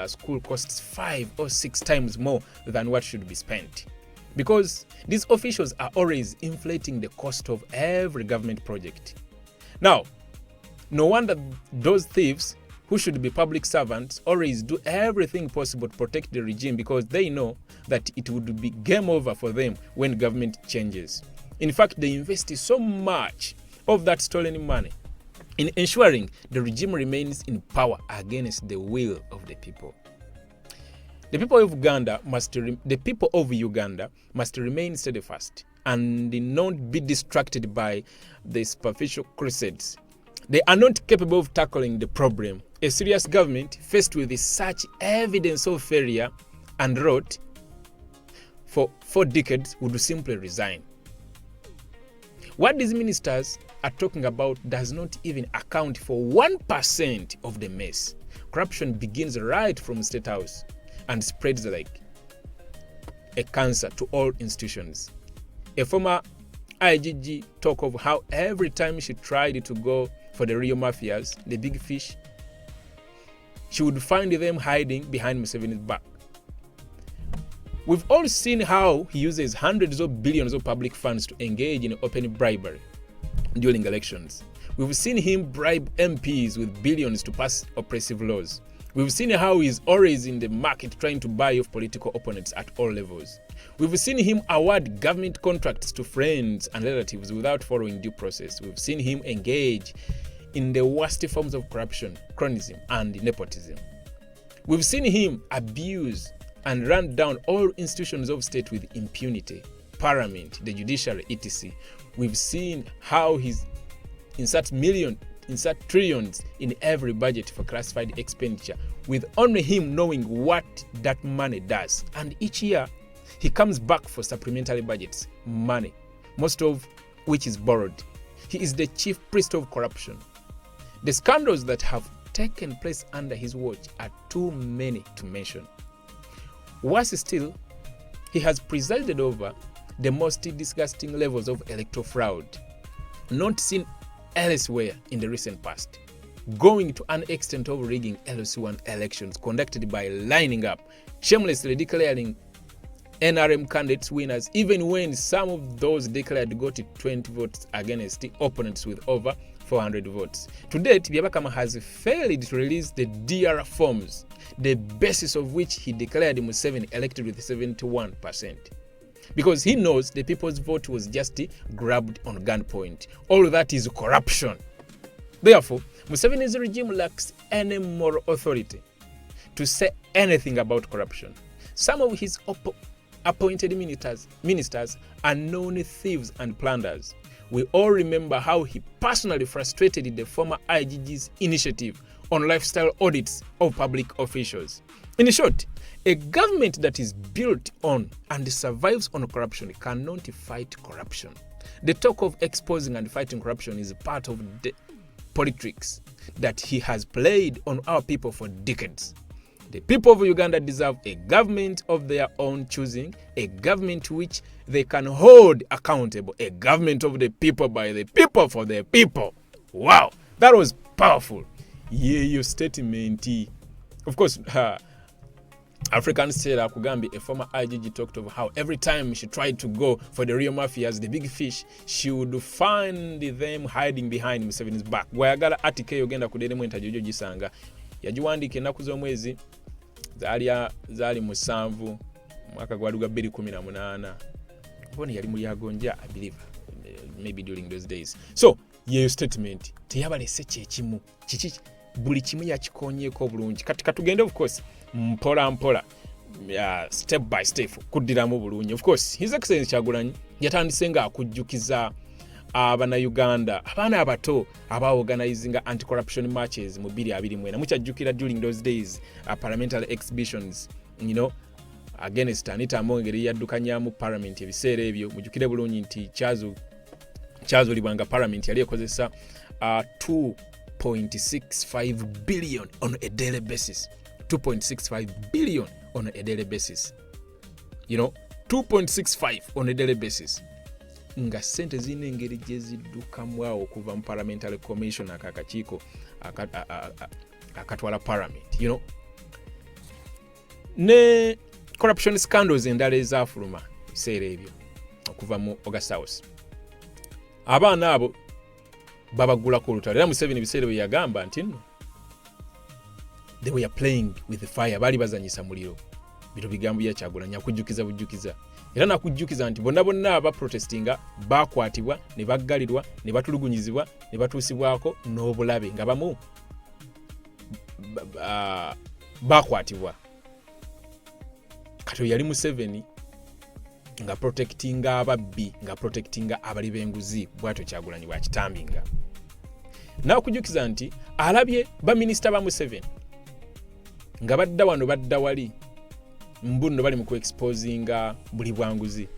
school costs 5 or 6 times more than what should be spent. Because these officials are always inflating the cost of every government project. Now, no wonder those thieves who should be public servants always do everything possible to protect the regime, because they know that it would be game over for them when government changes. In fact, they invest so much of that stolen money in ensuring the regime remains in power against the will of the people. The people of Uganda must remain steadfast and not be distracted by the superficial crusades. They are not capable of tackling the problem. A serious government faced with such evidence of failure and rot for 4 decades would simply resign. What these ministers are talking about does not even account for 1% of the mess. Corruption begins right from the State House and spreads like a cancer to all institutions. A former IGG talk of how every time she tried to go for the real mafias, the big fish, she would find them hiding behind Museveni's back. We've all seen how he uses hundreds of billions of public funds to engage in open bribery during elections. We've seen him bribe MPs with billions to pass oppressive laws. We've seen how he's always in the market trying to buy off political opponents at all levels. We've seen him award government contracts to friends and relatives without following due process. We've seen him engage in the worst forms of corruption, cronyism, and nepotism. We've seen him abuse and run down all institutions of state with impunity, parliament, the judiciary, etc., We've seen how he's insert trillions in every budget for classified expenditure, with only him knowing what that money does. And each year, he comes back for supplementary budgets, money, most of which is borrowed. He is the chief priest of corruption. The scandals that have taken place under his watch are too many to mention. Worse still, he has presided over the most disgusting levels of electoral fraud not seen elsewhere in the recent past, going to an extent of rigging LC1 elections conducted by lining up, shamelessly declaring NRM candidates winners, even when some of those declared got 20 votes against the opponents with over 400 votes. To date, Byabakama has failed to release the DR forms, the basis of which he declared Museveni elected with 71%. Because he knows the people's vote was just grabbed on gunpoint. All that is corruption. Therefore, Museveni's regime lacks any moral authority to say anything about corruption. Some of his appointed ministers are known thieves and plunderers. We all remember how he personally frustrated the former IGG's initiative on lifestyle audits of public officials. In short, a government that is built on and survives on corruption cannot fight corruption. The talk of exposing and fighting corruption is part of the politics that he has played on our people for decades. The people of Uganda deserve a government of their own choosing, a government which they can hold accountable, a government of the people, by the people, for the people. Wow, that was powerful. Yeah, your statement. Of course, African State Akugambi, a former IGG, talked of how every time she tried to go for the real mafias, the big fish, she would find them hiding behind Museveni's back. Gwayagala ati Ayogedde Kaweddemu entajojo gisanga. Yajiwandika ennaku z'omwezi zaali 7 mwaka gwa 2018. Mboni yali muri agonja, I believe, maybe during those days. So, yeyo statement teyabalese kyekimu kiki buli kimu yakikonyeeko bulungi. Kati katugende, of course, mpola step by step kuddiramu bulungi. Of course, His Excellency Kyagulanyi yatandise nga akujjukiza Uganda, abaana abato organizing anti-corruption marches mu 2024. Mukyajjukira during those days, parliamentary exhibitions, against Anita Amongeri yaddukanyamu parliament ebiseera ebyo. Mujjukire bulungi nti kyazulibwanga parliament yali ekozesa 2.65 billion on a daily basis. 2.65 billion on a daily basis. 2.65 on a daily basis. Nga sente zine engeri gye ziddukamu awo okuva mu parliamentary commission akakiiko akatwala parliament. Ne corruption scandals endala ezafuluma ebiseera ebyo okuva mu August House. Abaana abo babagulako olutalo. Era Museveni ebiseera bwe yagamba nti nno they were playing with the fire, bali bazanyisa muliro. Bino bigambo bya Kyagulanyi akujjukiza. Era nakujjukiza nti bonna aba protestinga bakwatibwa, ne baggalirwa, ne batulugunyizibwa, ne batuusibwako n'obulabe nga bamu bakwatibwa. Kati yali Museveni nga protectinga ababbi, nga protectinga abali b'enguzi, bw'atyo Kyagulanyi bw'akitambinga. Nakujjukiza nti alabye baminister ba Museveni nga badda wano badda wali mbuno bali mu exposinga buli bwanguzi.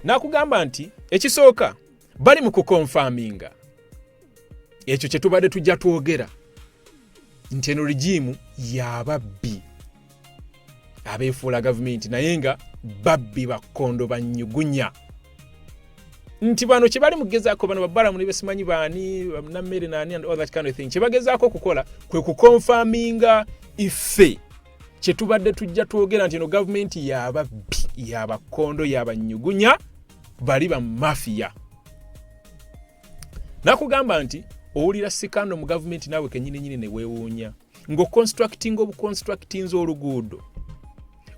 Nakugamba nti ekisooka bali mu kukonfaminga ekyo kye tubadde tujja twogera nti eno regimu y'ababbi abeefuula gavumenti naye nga babbi bakondo banyugunya. Nti bano kye bali mugezaako bano babalamu ne besimanyi baani nammere naani and all that kind of thing, kye bagezaako okukola kwe kukonfaminga ife kye tubadde tujja twogera nti eno gavumenti y'ababbi, y'abakondo, y'abanyugunya, bali ba mafia. Nakugamba nti owulira sikando mu gavumenti naawe kenyini ne weewuunya ng'oconstructing obuconstructinze oluguudo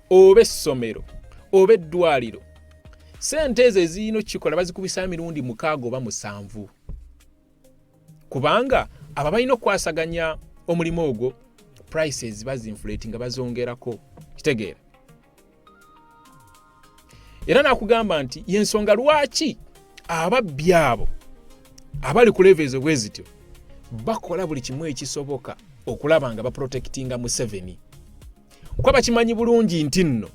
oba essomero oba eddwaliro, sente ezo ezirina kikola bazikubisa emirundi 6 oba 7, kubanga aba balina okwasaganya omulimu ogwo prices bazinflating nga bazongerako. Kitegeera era nakugamba nti yensonga lwaki ababbi abo abali ku levels bwezityo bakola buli kimu ekisoboka okulaba nga baprotectinga Museveni. Kwa bakimanyi bulungi nti nno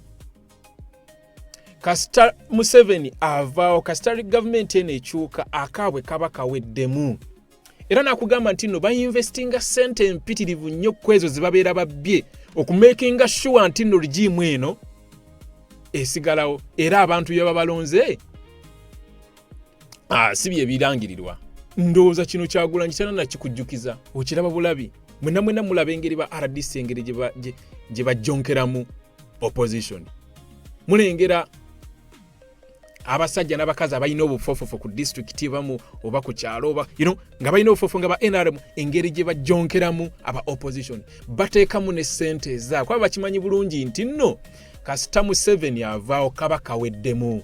kasita Museveni avaawo, kasita government eno ekyuka, akaabwe kaba kaweddemu. Era nakugamba nti nno bainvestinga sente empitirivu nnyo kwezo zibabeera babbye okumakinga sure nti nno regime eno esigalawo era abantu bye babalonze si bye birangirirwa. Ndowooza kino Kyagulanyi kyana nakikujjukiza okiraba bulabi. Mwena mulaba engeri ba RDC engeri gye bajonkeramu opposition. Mulengera abasajja n'abakazi abalina obufofofo ku district bamu oba ku kyalo oba nga balina obufofo nga ba NRM engeri gye bajonkeramu aba opposition. Bateekamu ne sente za kwa bakimanyi bulungi nti nno kasita Museveni avaawo kaba kaweddemu.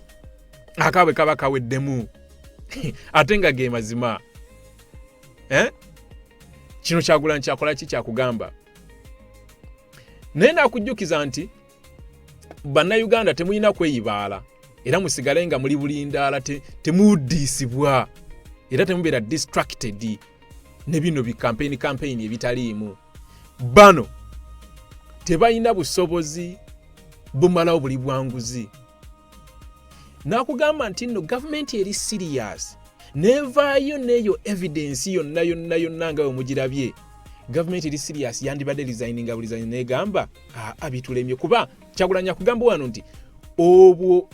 Akaabwe kaba kaweddemu. Ate nga ge mazima. Kino Kyagulanyi kyakola ki kyakugamba. Naye nakujjukiza nti bannayuganda temulina kweyibaala era musigale nga muli bulindaala temuddisibwa era temubeera distracted ne bino campaign ebitaliimu. Bano tebalina busobozi bumalawo buli bwanguzi. Nakugamba nti nno government eri serious nevaayo neyo evidence yonna nga omugirabye. Government eri serious yandibadde resigninga bulizaini negamba abitulemye kuba Kyagulanyi kugamba wano nti obwo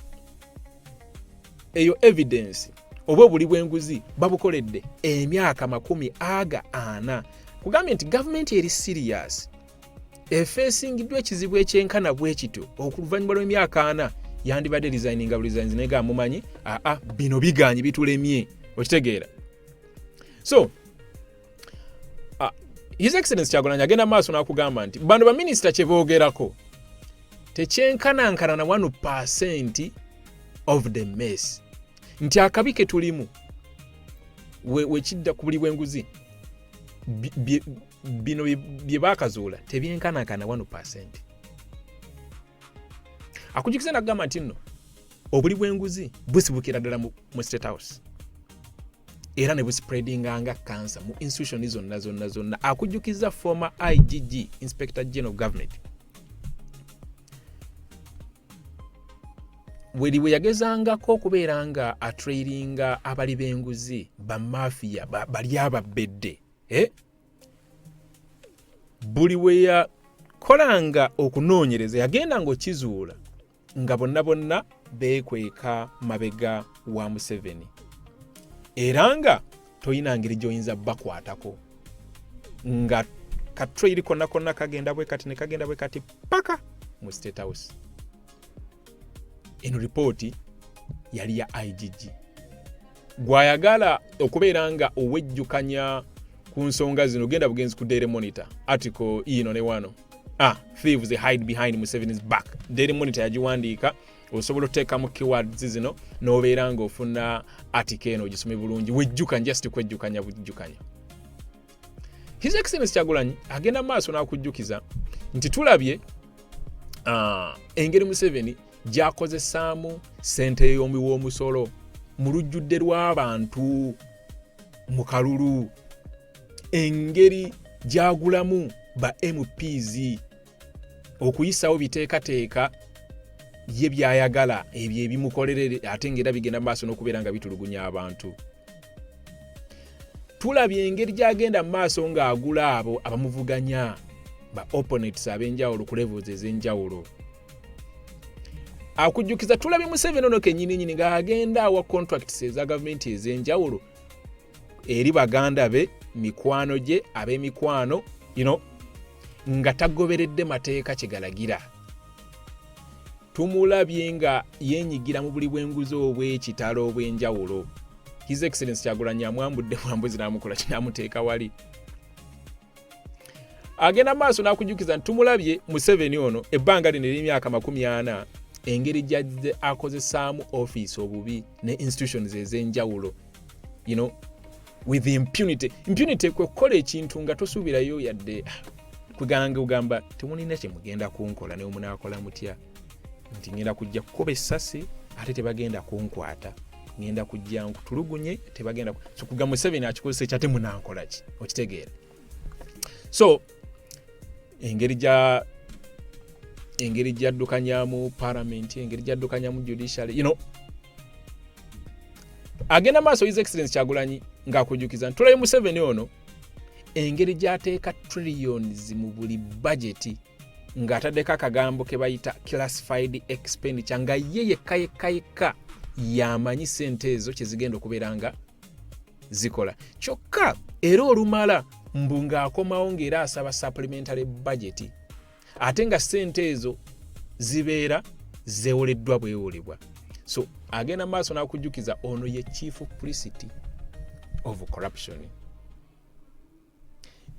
eyo evidence obwo buli bwenguzi babukoledde emyaka 40 kugambye nti government eri serious efeesingiddwa ekizibu ekyenkana bwekito okuvannyuma lw'emyaka 4 yandibadde resigninga bulizaini negamba mumanyi bino biganye bitulemye okitegeera. So His Excellency Kyagulanyi agenda maaso n'akugamba nti bano baminisita kye boogerako tekyenkanankana na 1% of the mess. Nti akabi ke tulimu wekidda ku buli bwenguzi bino bye baakazuula tebyenkanankana 1%. Akujukiza n'agamba nti nno obuli bwenguzi busibukira ddala mu State House. Era ne buspreadinga nga cancer mu institution zonna. Akujjukiza former IGG Inspector General of Government we yagezangako okubeera nga atrailinga abali b'enguzi ba mafia bali ababedde buli we yakolanga okunoonyereza yagenda ng'okizuula nga bonna beekweka mabega wa Museveni. Era nga toyina ngeri gy'oyinza bakwatako nga katraili konna kagenda bwe kati ne kagenda bwe kati paka mu State House. Eno ripooti yali ya IGG. Gwayagala okubeera nga owejjukanya ku nsonga zino genda bugenzi ku Daily Monitor article ino ne wano. Thieves hide behind Museveni's back. Daily Monitor yagiwandiika osobola oteekamu keywords zino n'obeera ng'ofuna article eno ogisome bulungi wejjukanya just kwejjukanya bujjukanya. His Excellency Kyagulanyi agenda maaso n'akujjukiza nti tulabye engeri Museveni gy'akozesaamu ssente y'omuwoomusolo mu lujjudde lw'abantu mu kalulu, engeri gy'agulamu ba MPs okuyisawo biteekateeka ye byayagala ebyo ebimukolerere ate ngera bigenda maaso n'okubeera nga bitulugunya abantu. Tulabye engeri gy'agenda maaso ng'agula abo abamuvuganya ba opponents ab'enjawulo ku levels ez'enjawulo. Akujjukiza tulabye Museveni ono kennyini ng'agenda awa contracts eza gavumenti ez'enjawulo eri baganda be, mikwano gye, ab'emikwano, nga tagoberedde mateeka kigalagira. Tumulabye nga yenyigira mu buli bwenguzi obw'ekitalo obw'enjawulo. His Excellency Kyagulanyi amwambudde bwambuzi n'amukola kinamuteeka wali. Agenda maaso n'akujjukiza nti tumulabye Museveni ono ebbanga lino ery'emyaka 40 engeri gy'azze akozesaamu office obubi ne institutions ez'enjawulo, with impunity. Impunity kwe kukola ekintu nga tosuubirayo yadde kugamba temulina kye mugenda kunkola ne munaakola mutya nti ngenda kujja kukuba essasi ate tebagenda kunkwata ngenda kujja nkutulugunye tebagenda so kugamba Museveni akikozesa kyate munankola ki okitegeera. So engeri jaddukanyamu parliament, engeri jaddukanyamu judiciary, agenda maaso His Excellency Kyagulanyi ng'akujjukiza nti tulayo Museveni ono engeri gy'ateeka trillions mu buli budget ng'ataddeko akagambo ke bayita classified expenditure nga ye yekka yamanyi sente ezo kye zigenda okubeera nga zikola. Kyokka era olumala mbu ng'akomawo ng'era asaba supplementary budget ate nga sente ezo zibeera zeewoleddwa bwewolebwa. So agenda maaso n'akujjukiza ono ye chief priest of corruption.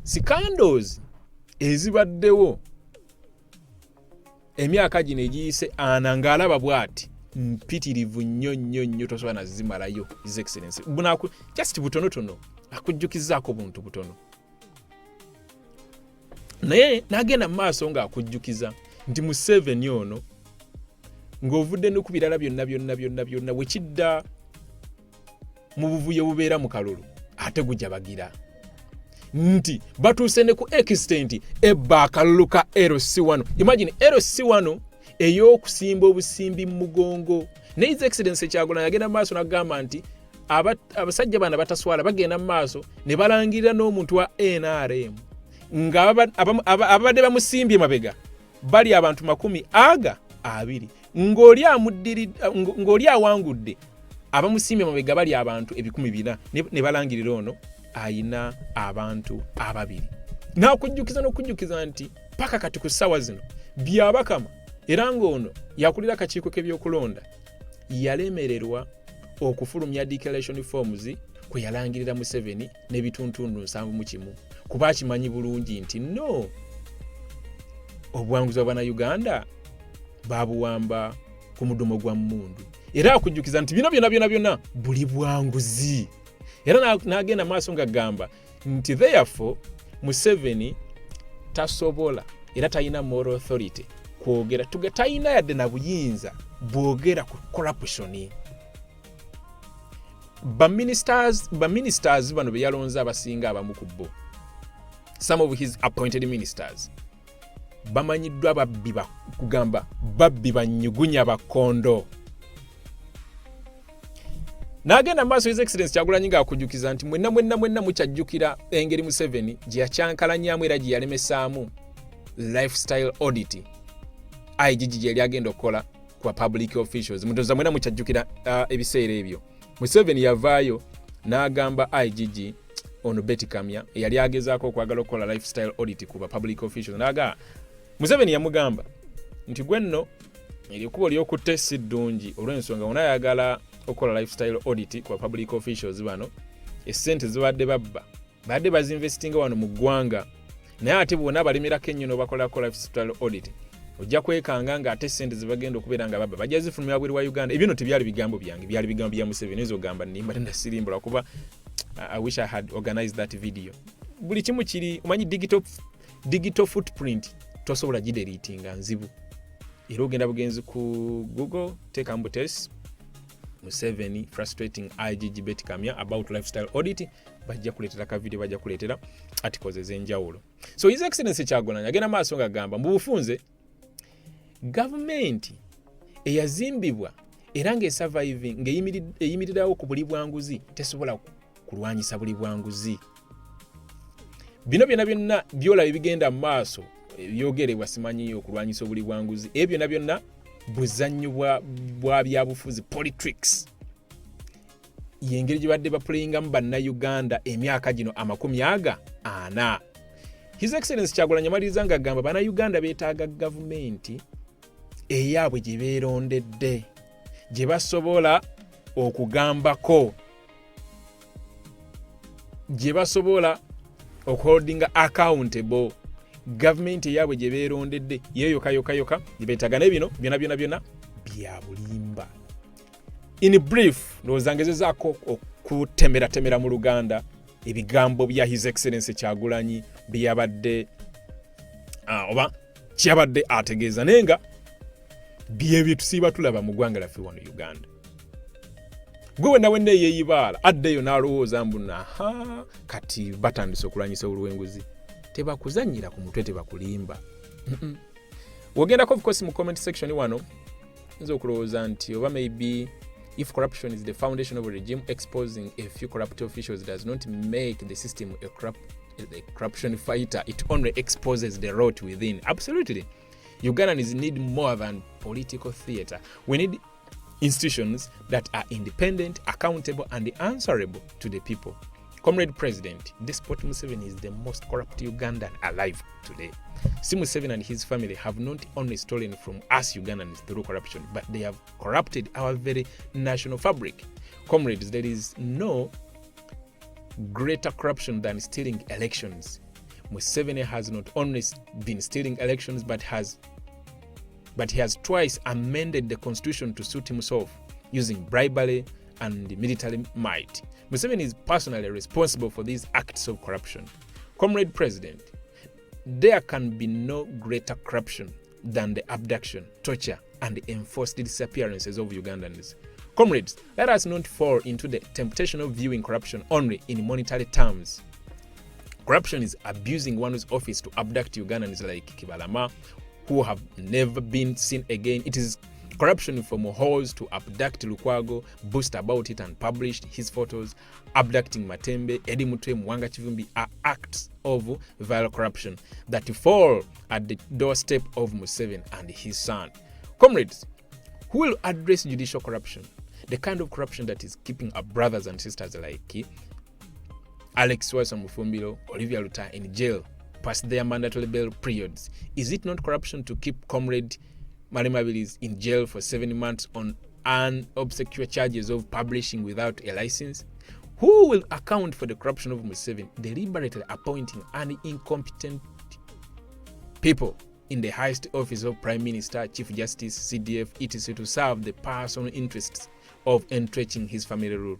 Scandals ezibaddewo emyaka gino egiyise ana ng'alaba bw'ati mpitirivu nnyo tosobola na zimalayo His Excellency. Just butonotono akujjukizaako buntu butono. Naye n'agenda maaso ng'akujjukiza nti Museveni ono ng'ovudde ne ku birala byonna wekidda mu buvuyo bubeera mu kalulu ate gujja bagira nti batuuse ne ku extent ebba akalulu ka LC1. Imagine LC1 ey'okusimba obusimbi mu mugongo. Ne His Excellency Kyagulanyi agenda maaso n'agamba nti abasajja bana bataswala bagenda maaso ne balangirira n'omuntu wa NRM nga ababadde bamusimbye mabega bali abantu 20 ng'oli awangudde abamusimbye mabega bali abantu 400 ne balangirira ono ayina abantu 2. N'okujjukiza nti paka kati ku ssaawa zino byabakama era ng'ono yakulira akakiiko k'ebyokulonda yalemererwa okufulumya declaration forms kwe yalangirira Museveni n'ebituntundu 71 kuba akimanyi bulungi nti no obuwanguzi bw'Abannayuganda babuwamba ku mudumo gwa mmundu. Era akujjukiza nti bino byonna buli bwanguzi. Era n'agenda maaso ng'agamba nti therefore Museveni tasobola era talina moral authority kwogera talina yadde na buyinza bwogera ku corruption. Ba ministers bano be yalonze abasinga abamu ku bo, some of his appointed ministers bamanyiddwa babbi banyugunya bakondo. N'agenda maaso His Excellency Kyagulanyi ng'akujjukiza nti mwenna mukyajjukira engeri Museveni gye yakyankalanyaamu era gye yalemesaamu lifestyle audit IGG gye yali agenda okukola ku public officials. Mutoza mwenna mukyajjukira ebiseera ebyo. Museveni yavaayo n'agamba IGG ono Betty Kamya yali agezaako okwagala okukola lifestyle audit ku public officials. Museveni yamugamba nti gwe nno erikubo ly'okutte si ddungi olw'ensonga onayagala okukola lifestyle audit ku public officials bano essente zibadde badde bazinvestinga wano mu ggwanga naye ate bwona balemerako ennyo n'obakolako lifestyle audit ojja kwekanga nga ate essente zibagenda okubeera nga bajja zifulumira bweri wa Uganda. Ebyo no tebyali bigambo byange, byali bigambo bya Museveni. Ezo gamba nnimba tendasirimbula kuba I wish I had organized that video. Buli kimu kiri omanyi digital footprint tosobola gideletinga nzibu. Era ogenda bugenzi ku Google teeka mbutesi Museveni frustrating IGG Betty Kamya about lifestyle audit, bajja kuleetera ka video, bajja kuleetera articles ez'enjawulo. So His Excellency Kyagulanyi agenda maaso ng'agamba mu bufunze government eyazimbibwa era ng'esurviving ng'eyimirirawo ku buli bwanguzi tesobola kulwanyisa buli bwanguzi. Bino byonna byolaba bigenda mu maaso ebyogerebwa simanyi okulwanyisa obuli bwanguzi. Ebyo byonna buzannyo bwa byabufuzi politics yengeri gye badde baplayingamu bannayuganda emyaka gino 40. His Excellency Kyagulanyi amaliriza ng'agamba bannayuganda beetaaga gavumenti eyaabwe gye beerondedde gye basobola okugambako, gye basobola okuholdinga accountable. Government eyaabwe gye beerondedde yeyo kayoka gye beetaaga. N'ebino byonna bya bulimba. In brief, ndowooza okutemera mu Luganda ebigambo bya His Excellency Kyagulanyi byabadde oba kyabadde ategeeza. Nenga byebyo tusiiba tulaba mu ggwanga laffe wano Uganda. Gwe wena yeeyibaala addeyo n'alowooza mbu kati batandise okulwanyisa oluwenguzi. Tebakuzannyira ku mutwe, tebakulimba. Wogendako of course mu comment section wano nzo okulowooza nti oba maybe if corruption is the foundation of a regime, exposing a few corrupt officials does not make the system a corruption fighter. It only exposes the rot within. Absolutely. Ugandans need more than political theatre. We need institutions that are independent, accountable, and answerable to the people. Comrade President, Despot Museveni is the most corrupt Ugandan alive today. Si Museveni and his family have not only stolen from us Ugandans through corruption, but they have corrupted our very national fabric. Comrades, there is no greater corruption than stealing elections. Museveni has not only been stealing elections, but he has twice amended the constitution to suit himself, using bribery and military might. Museveni is personally responsible for these acts of corruption. Comrade President, there can be no greater corruption than the abduction, torture, and enforced disappearances of Ugandans. Comrades, let us not fall into the temptation of viewing corruption only in monetary terms. Corruption is abusing one's office to abduct Ugandans like Kibalama, who have never been seen again. It is corruption for Muhoozi to abduct Lukwago, boast about it and publish his photos. Abducting Matembe, Eddie Mutwe, Mwanga Chivumbi are acts of vile corruption that fall at the doorstep of Museveni and his son. Comrades, who will address judicial corruption? The kind of corruption that is keeping our brothers and sisters like Alex Wasa Mufumbiro, Olivia Luta in jail past their mandatory bail periods. Is it not corruption to keep Comrade Malimabilis in jail for 7 months on unobsequious charges of publishing without a license? Who will account for the corruption of Museveni, deliberately appointing an incompetent people in the highest office of Prime Minister, Chief Justice, CDF, etc. to serve the personal interests of entrenching his family rule?